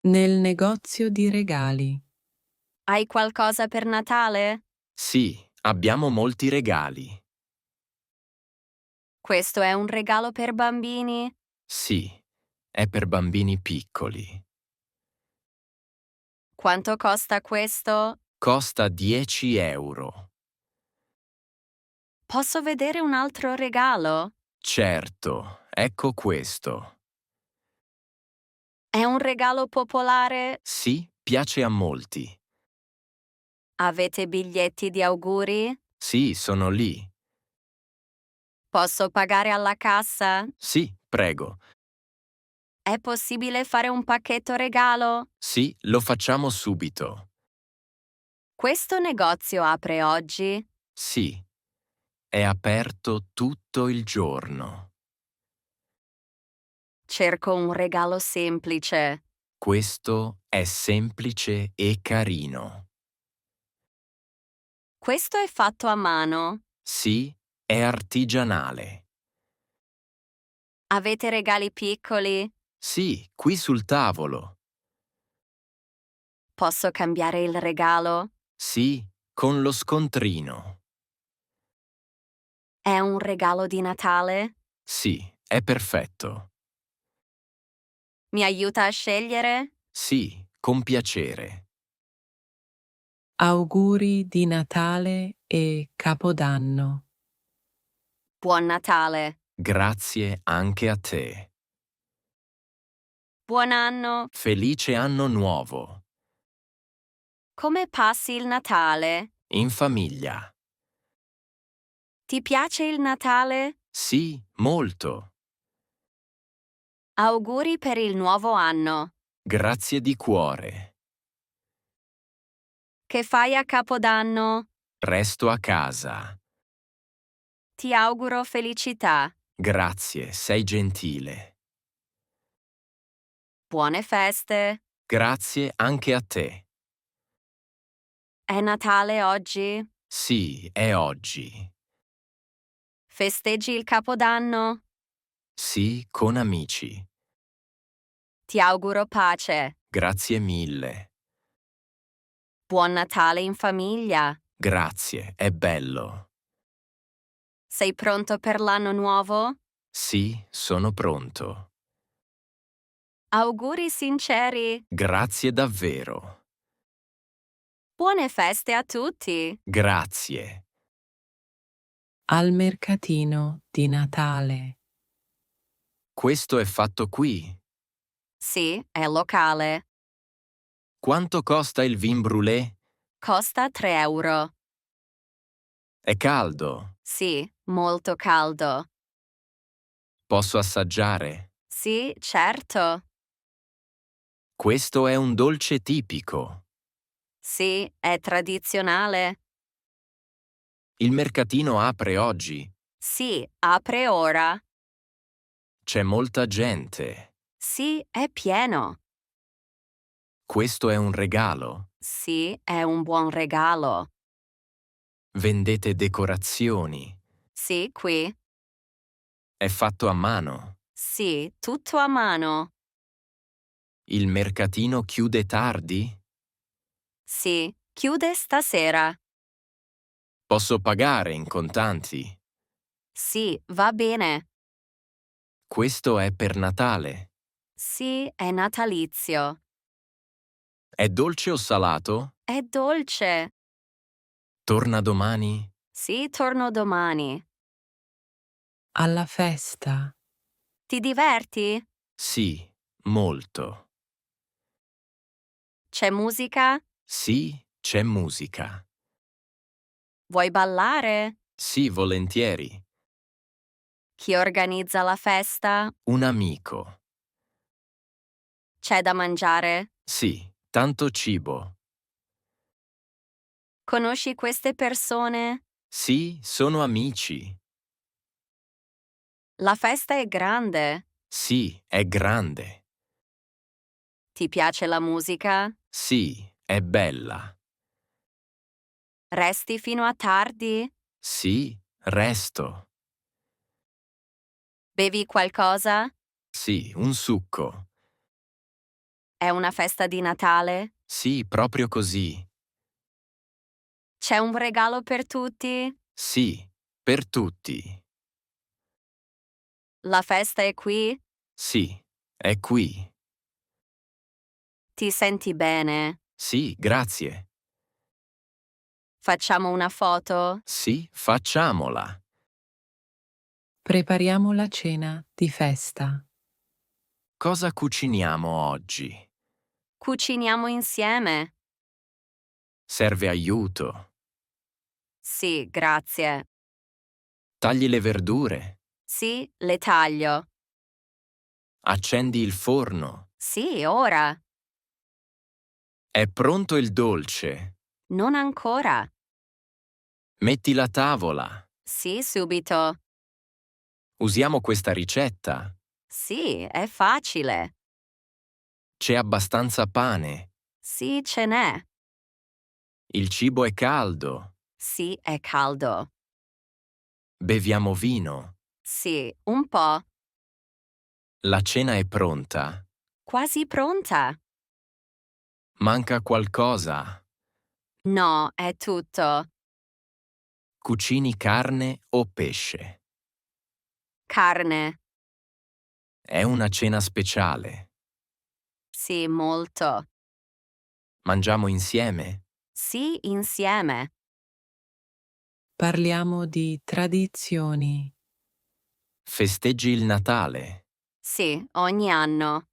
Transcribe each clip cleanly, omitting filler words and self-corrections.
Nel negozio di regali. Hai qualcosa per Natale? Sì, abbiamo molti regali. Questo è un regalo per bambini? Sì, è per bambini piccoli. Quanto costa questo? Costa 10 euro. Posso vedere un altro regalo? Certo, ecco questo. È un regalo popolare? Sì, piace a molti. Avete biglietti di auguri? Sì, sono lì. Posso pagare alla cassa? Sì, prego. È possibile fare un pacchetto regalo? Sì, lo facciamo subito. Questo negozio apre oggi? Sì, è aperto tutto il giorno. Cerco un regalo semplice. Questo è semplice e carino. Questo è fatto a mano. Sì, è artigianale. Avete regali piccoli? Sì, qui sul tavolo. Posso cambiare il regalo? Sì, con lo scontrino. È un regalo di Natale? Sì, è perfetto. Mi aiuta a scegliere? Sì, con piacere. Auguri di Natale e Capodanno. Buon Natale! Grazie anche a te. Buon anno! Felice anno nuovo. Come passi il Natale? In famiglia. Ti piace il Natale? Sì, molto. Auguri per il nuovo anno. Grazie di cuore. Che fai a Capodanno? Resto a casa. Ti auguro felicità. Grazie, sei gentile. Buone feste. Grazie anche a te. È Natale oggi? Sì, è oggi. Festeggi il Capodanno? Sì, con amici. Ti auguro pace. Grazie mille. Buon Natale in famiglia. Grazie, è bello. Sei pronto per l'anno nuovo? Sì, sono pronto. Auguri sinceri. Grazie davvero. Buone feste a tutti. Grazie. Al mercatino di Natale. Questo è fatto qui. Sì, è locale. Quanto costa il vin brûlé? Costa 3 euro. È caldo. Sì, molto caldo. Posso assaggiare? Sì, certo. Questo è un dolce tipico. Sì, è tradizionale. Il mercatino apre oggi. Sì, apre ora. C'è molta gente. Sì, è pieno. Questo è un regalo. Sì, è un buon regalo. Vendete decorazioni. Sì, qui. È fatto a mano. Sì, tutto a mano. Il mercatino chiude tardi? Sì, chiude stasera. Posso pagare in contanti. Sì, va bene. Questo è per Natale. Sì, è natalizio. È dolce o salato? È dolce. Torna domani? Sì, torno domani. Alla festa. Ti diverti? Sì, molto. C'è musica? Sì, c'è musica. Vuoi ballare? Sì, volentieri. Chi organizza la festa? Un amico. C'è da mangiare? Sì, tanto cibo. Conosci queste persone? Sì, sono amici. La festa è grande. Sì, è grande. Ti piace la musica? Sì, è bella. Resti fino a tardi? Sì, resto. Bevi qualcosa? Sì, un succo. È una festa di Natale? Sì, proprio così. C'è un regalo per tutti? Sì, per tutti. La festa è qui? Sì, è qui. Ti senti bene? Sì, grazie. Facciamo una foto? Sì, facciamola. Prepariamo la cena di festa. Cosa cuciniamo oggi? Cuciniamo insieme? Serve aiuto. Sì, grazie. Tagli le verdure. Sì, le taglio. Accendi il forno. Sì, ora. È pronto il dolce. Non ancora. Metti la tavola. Sì, subito. Usiamo questa ricetta. Sì, è facile. C'è abbastanza pane. Sì, ce n'è. Il cibo è caldo. Sì, è caldo. Beviamo vino. Sì, un po'. La cena è pronta. Quasi pronta. Manca qualcosa. No, è tutto. Cucini carne o pesce? Carne. È una cena speciale. Sì, molto. Mangiamo insieme? Sì, insieme. Parliamo di tradizioni. Festeggi il Natale. Sì, ogni anno.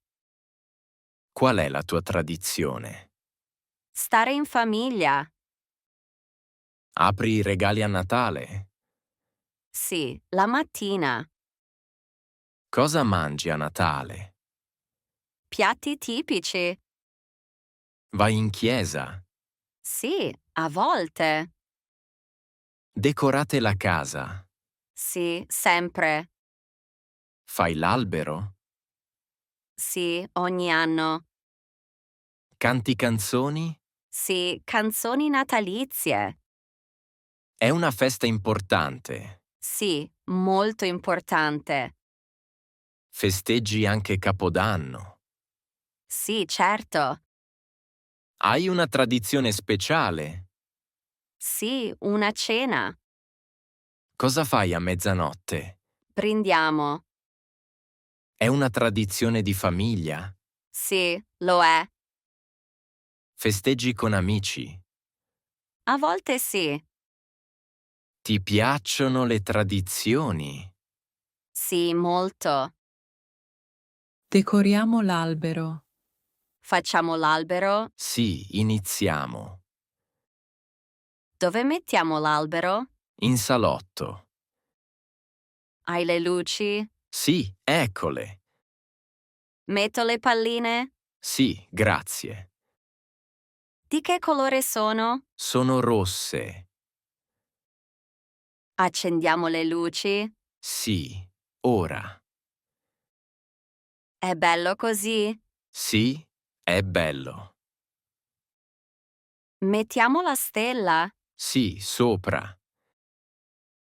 Qual è la tua tradizione? Stare in famiglia. Apri i regali a Natale? Sì, la mattina. Cosa mangi a Natale? Piatti tipici. Vai in chiesa? Sì, a volte. Decorate la casa? Sì, sempre. Fai l'albero? Sì, ogni anno. Canti canzoni? Sì, canzoni natalizie. È una festa importante. Sì, molto importante. Festeggi anche Capodanno. Sì, certo. Hai una tradizione speciale? Sì, una cena. Cosa fai a mezzanotte? Brindiamo. È una tradizione di famiglia? Sì, lo è. Festeggi con amici? A volte sì. Ti piacciono le tradizioni? Sì, molto. Decoriamo l'albero. Facciamo l'albero. Sì, iniziamo. Dove mettiamo l'albero? In salotto. Hai le luci? Sì, eccole. Metto le palline? Sì, grazie. Di che colore sono? Sono rosse. Accendiamo le luci? Sì, ora. È bello così? Sì, è bello. Mettiamo la stella? Sì, sopra.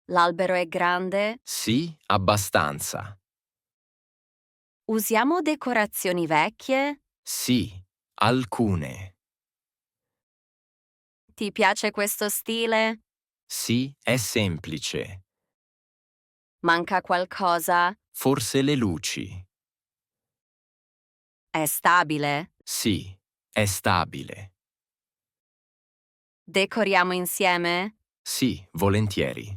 L'albero è grande? Sì, abbastanza. Usiamo decorazioni vecchie? Sì, alcune. Ti piace questo stile? Sì, è semplice. Manca qualcosa? Forse le luci. È stabile? Sì, è stabile. Decoriamo insieme? Sì, volentieri.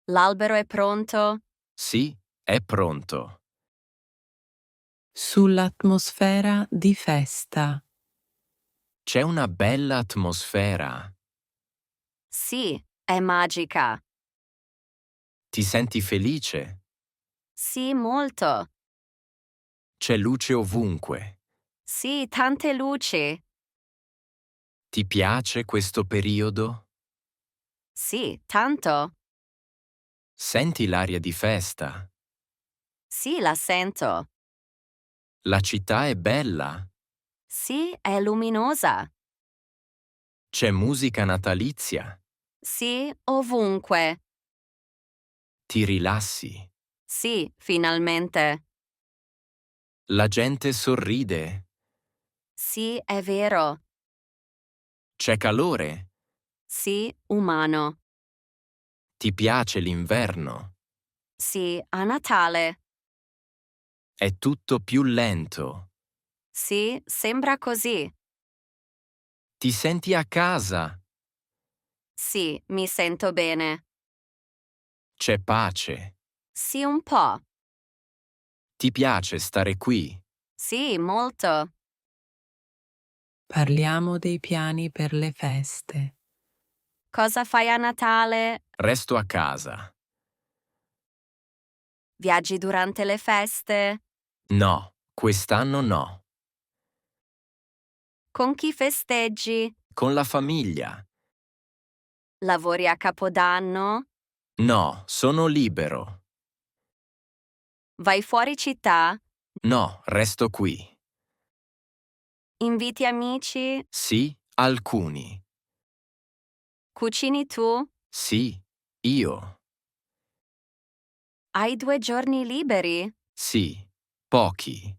L'albero è pronto? Sì, è pronto. Sull'atmosfera di festa. C'è una bella atmosfera. Sì, è magica. Ti senti felice? Sì, molto. C'è luce ovunque. Sì, tante luci. Ti piace questo periodo? Sì, tanto. Senti l'aria di festa. Sì, la sento. La città è bella. Sì, è luminosa. C'è musica natalizia. Sì, ovunque. Ti rilassi. Sì, finalmente. La gente sorride. Sì, è vero. C'è calore. Sì, umano. Ti piace l'inverno. Sì, a Natale. È tutto più lento. Sì, sembra così. Ti senti a casa. Sì, mi sento bene. C'è pace. Sì, un po'. Ti piace stare qui. Sì, molto. Parliamo dei piani per le feste. Cosa fai a Natale? Resto a casa. Viaggi durante le feste? No, quest'anno no. Con chi festeggi? Con la famiglia. Lavori a Capodanno? No, sono libero. Vai fuori città? No, resto qui. Inviti amici? Sì, alcuni. Cucini tu? Sì, io. Hai 2 giorni liberi? Sì, pochi.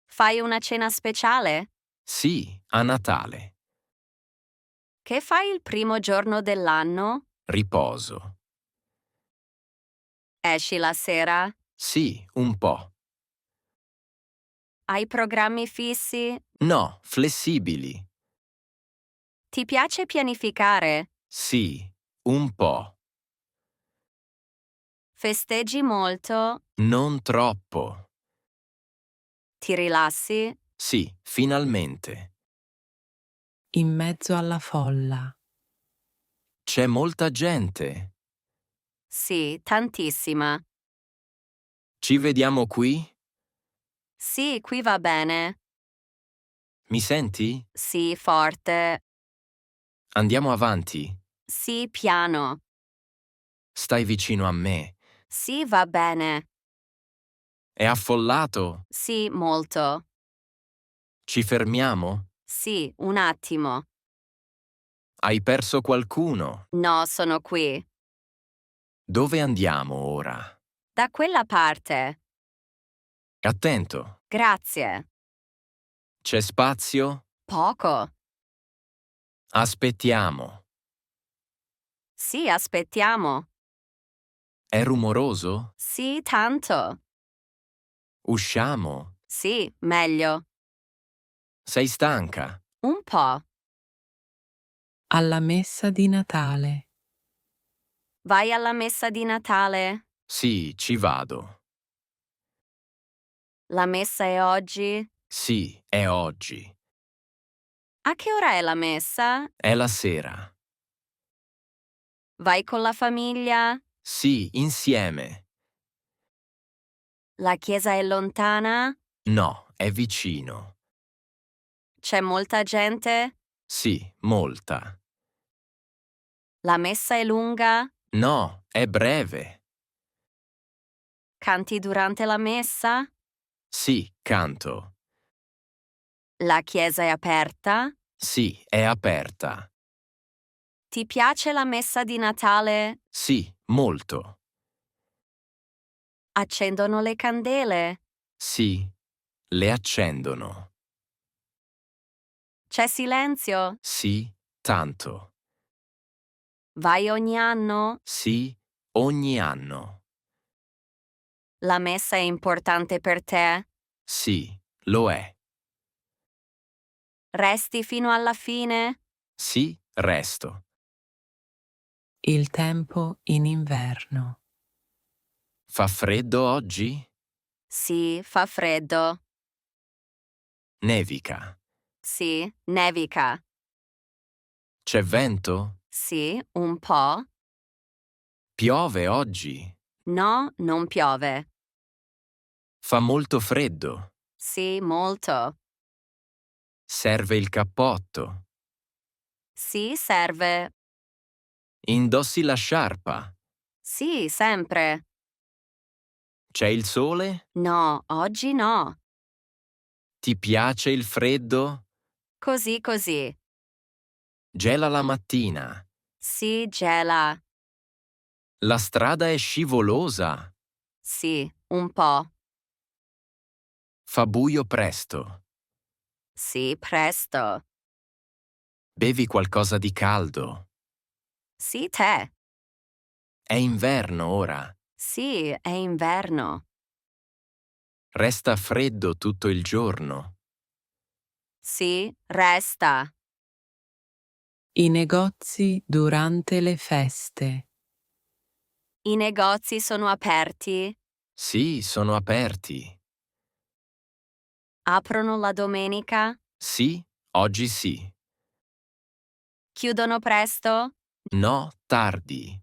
Fai una cena speciale? Sì, a Natale. Che fai il primo giorno dell'anno? Riposo. Esci la sera? Sì, un po'. Hai programmi fissi? No, flessibili. Ti piace pianificare? Sì, un po'. Festeggi molto? Non troppo. Ti rilassi? Sì, finalmente. In mezzo alla folla. C'è molta gente. Sì, tantissima. Ci vediamo qui? Sì, qui va bene. Mi senti? Sì, forte. Andiamo avanti. Sì, piano. Stai vicino a me. Sì, va bene. È affollato? Sì, molto. Ci fermiamo? Sì, un attimo. Hai perso qualcuno? No, sono qui. Dove andiamo ora? Da quella parte. Attento. Grazie. C'è spazio? Poco. Aspettiamo. Sì, aspettiamo. È rumoroso? Sì, tanto. Usciamo. Sì, meglio. Sei stanca? Un po'. Alla messa di Natale. Vai alla messa di Natale? Sì, ci vado. La messa è oggi? Sì, è oggi. A che ora è la messa? È la sera. Vai con la famiglia? Sì, insieme. La chiesa è lontana? No, è vicino. C'è molta gente? Sì, molta. La messa è lunga? No, è breve. Canti durante la messa? Sì, canto. La chiesa è aperta? Sì, è aperta. Ti piace la messa di Natale? Sì, molto. Accendono le candele? Sì, le accendono. C'è silenzio? Sì, tanto. Vai ogni anno? Sì, ogni anno. La messa è importante per te? Sì, lo è. Resti fino alla fine? Sì, resto. Il tempo in inverno. Fa freddo oggi? Sì, fa freddo. Nevica. Sì, nevica. C'è vento? Sì, un po'. Piove oggi? No, non piove. Fa molto freddo. Sì, molto. Serve il cappotto. Sì, serve. Indossi la sciarpa. Sì, sempre. C'è il sole? No, oggi no. Ti piace il freddo? Così così. Gela la mattina. Sì, gela. La strada è scivolosa. Sì, un po'. Fa buio presto. Sì, presto. Bevi qualcosa di caldo. Sì, tè. È inverno ora. Sì, è inverno. Resta freddo tutto il giorno. Sì, resta. I negozi durante le feste. I negozi sono aperti? Sì, sono aperti. Aprono la domenica? Sì, oggi sì. Chiudono presto? No, tardi.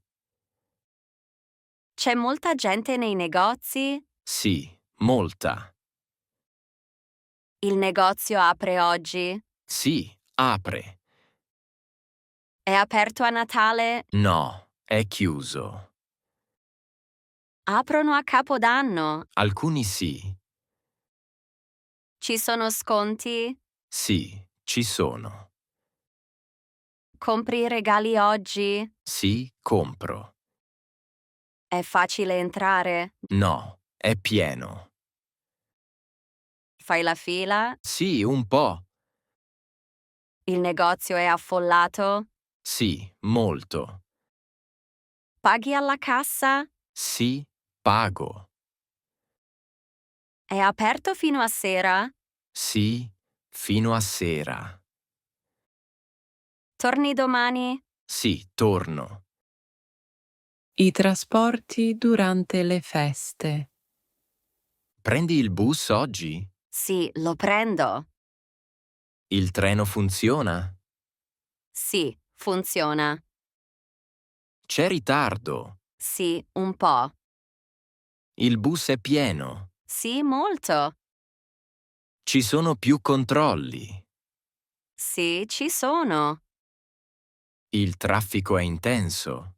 C'è molta gente nei negozi? Sì, molta. Il negozio apre oggi? Sì, apre. È aperto a Natale? No, è chiuso. Aprono a Capodanno? Alcuni sì. Ci sono sconti? Sì, ci sono. Compri i regali oggi? Sì, compro. È facile entrare? No, è pieno. Fai la fila? Sì, un po'. Il negozio è affollato? Sì, molto. Paghi alla cassa? Sì, pago. È aperto fino a sera? Sì, fino a sera. Torni domani? Sì, torno. I trasporti durante le feste. Prendi il bus oggi? Sì, lo prendo. Il treno funziona? Sì, funziona. C'è ritardo. Sì, un po'. Il bus è pieno. Sì, molto. Ci sono più controlli. Sì, ci sono. Il traffico è intenso.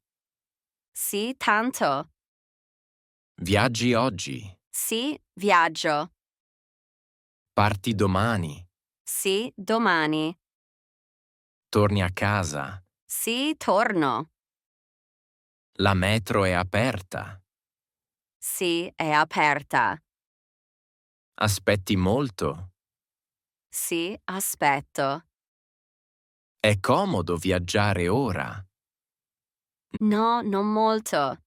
Sì, tanto. Viaggi oggi. Sì, viaggio. Parti domani. Sì, domani. Torni a casa. Sì, torno. La metro è aperta. Sì, è aperta. Aspetti molto. Sì, aspetto. È comodo viaggiare ora. No, non molto.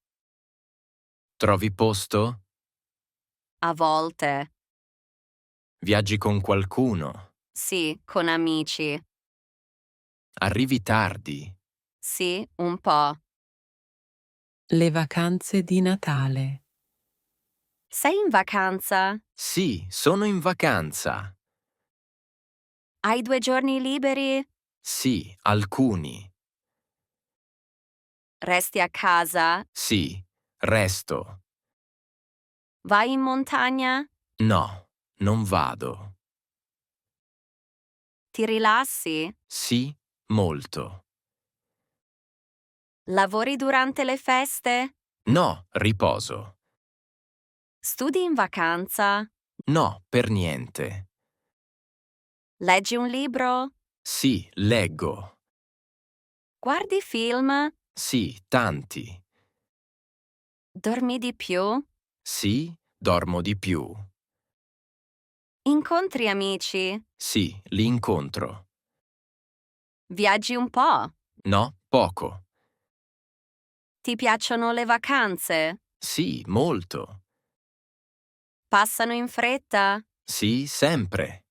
Trovi posto? A volte. Viaggi con qualcuno. Sì, con amici. Arrivi tardi. Sì, un po'. Le vacanze di Natale. Sei in vacanza? Sì, sono in vacanza. Hai 2 giorni liberi? Sì, alcuni. Resti a casa? Sì, resto. Vai in montagna? No, non vado. Ti rilassi? Sì, molto. Lavori durante le feste? No, riposo. Studi in vacanza? No, per niente. Leggi un libro? Sì, leggo. Guardi film? Sì, tanti. Dormi di più? Sì, dormo di più. Incontri amici? Sì, li incontro. Viaggi un po'? No, poco. Ti piacciono le vacanze? Sì, molto. Passano in fretta? Sì, sempre.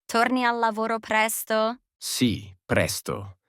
Torni al lavoro presto? Sì, presto.